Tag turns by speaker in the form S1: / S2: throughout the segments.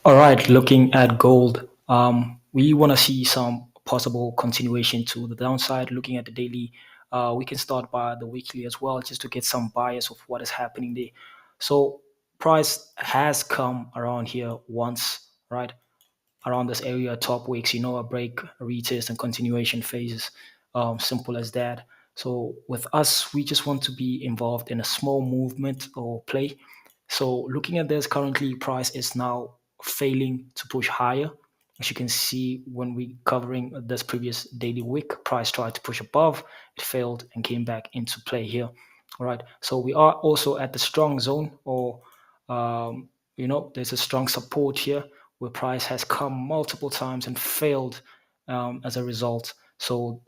S1: All right, looking at gold, we want to see some possible continuation to the downside. Looking at the daily, we can start by the weekly as well, just to get some bias of what is happening there. So, price has come around here once, right? Around this area, top wicks, a break, a retest, and continuation phases. Simple as that. So with us, we just want to be involved in a small movement or play. So looking at this, currently price is now failing to push higher. As you can see, when we covering this previous daily wick, price tried to push above, it failed and came back into play here. All right. So we are also at the strong zone, or there's a strong support here where price has come multiple times and failed as a result. So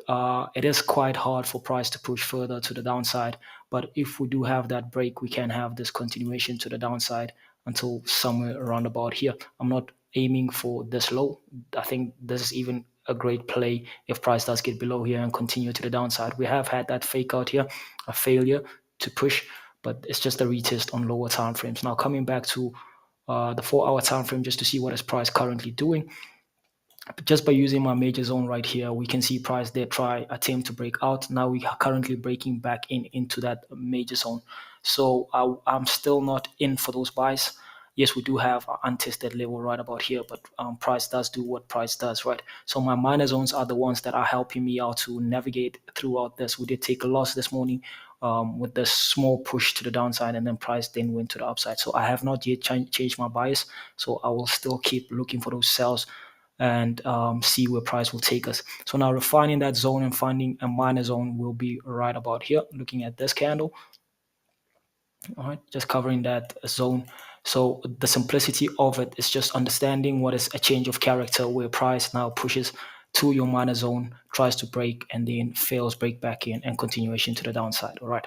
S1: it is quite hard for price to push further to the downside. But if we do have that break, we can have this continuation to the downside until somewhere around about here. I'm not aiming for this low. I think this is even a great play if price does get below here and continue to the downside. We have had that fake out here, a failure to push, but it's just a retest on lower time frames. Now coming back to the 4 hour time frame just to see what is price currently doing. Just by using my major zone right here, we can see price there try attempt to break out. Now we are currently breaking back into that major zone. So I'm still not in for those buys. Yes, we do have an untested level right about here, but price does do what price does, right? So my minor zones are the ones that are helping me out to navigate throughout this. We did take a loss this morning with the small push to the downside, and then price then went to the upside. So I have not yet changed my bias. So I will still keep looking for those sells and see where price will take us. So now refining that zone and finding a minor zone will be right about here. Looking at this candle, all right, just covering that zone. So the simplicity of it is just understanding what is a change of character where price now pushes to your minor zone, tries to break, and then fails, break back in, and continuation to the downside. All right.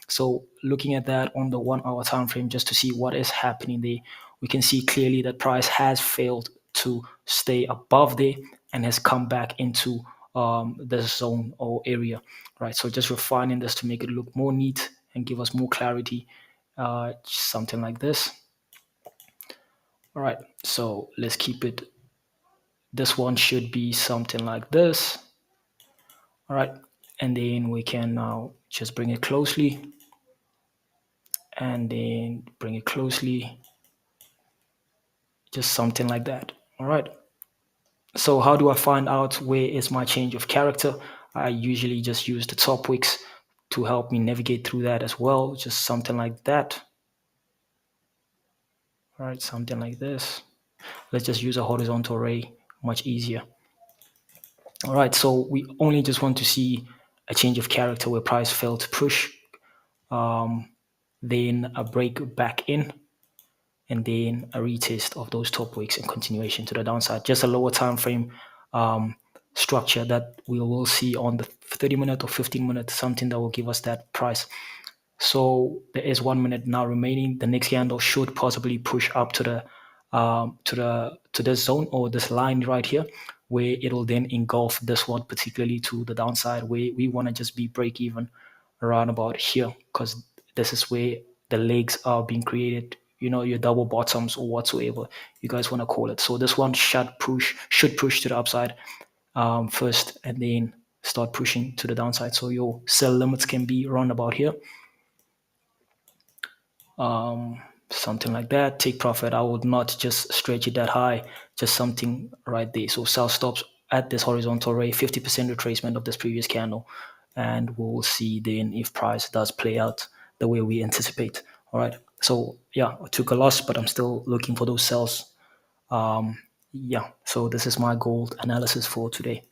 S1: So looking at that on the 1 hour time frame, just to see what is happening there, we can see clearly that price has failed to stay above there and has come back into the zone or area. Right. So just refining this to make it look more neat and give us more clarity, something like this. All right, so let's keep it. This one should be something like this. All right, and then we can now just bring it closely and then bring it closely, just something like that. All right, so how do I find out where is my change of character? I usually just use the top wicks to help me navigate through that as well, just something like that. All right, something like this. Let's just use a horizontal array, much easier. All right, so we only just want to see a change of character where price failed to push, um, then a break back in, and then a retest of those top wicks and continuation to the downside. Just a lower time frame um, structure that we will see on the 30-minute or 15-minute, something that will give us that price. So there is 1 minute now remaining. The next candle should possibly push up to this zone or this line right here, where it'll then engulf this one, particularly to the downside, where we want to just be break even around about here, because this is where the legs are being created. Your double bottoms or whatsoever you guys want to call it. So this one should push to the upside first, and then start pushing to the downside. So your sell limits can be around about here, something like that. Take profit. I would not just stretch it that high, just something right there. So sell stops at this horizontal array, 50% retracement of this previous candle, and we'll see then if price does play out the way we anticipate. All right. So yeah, I took a loss, but I'm still looking for those sells. Yeah. So this is my gold analysis for today.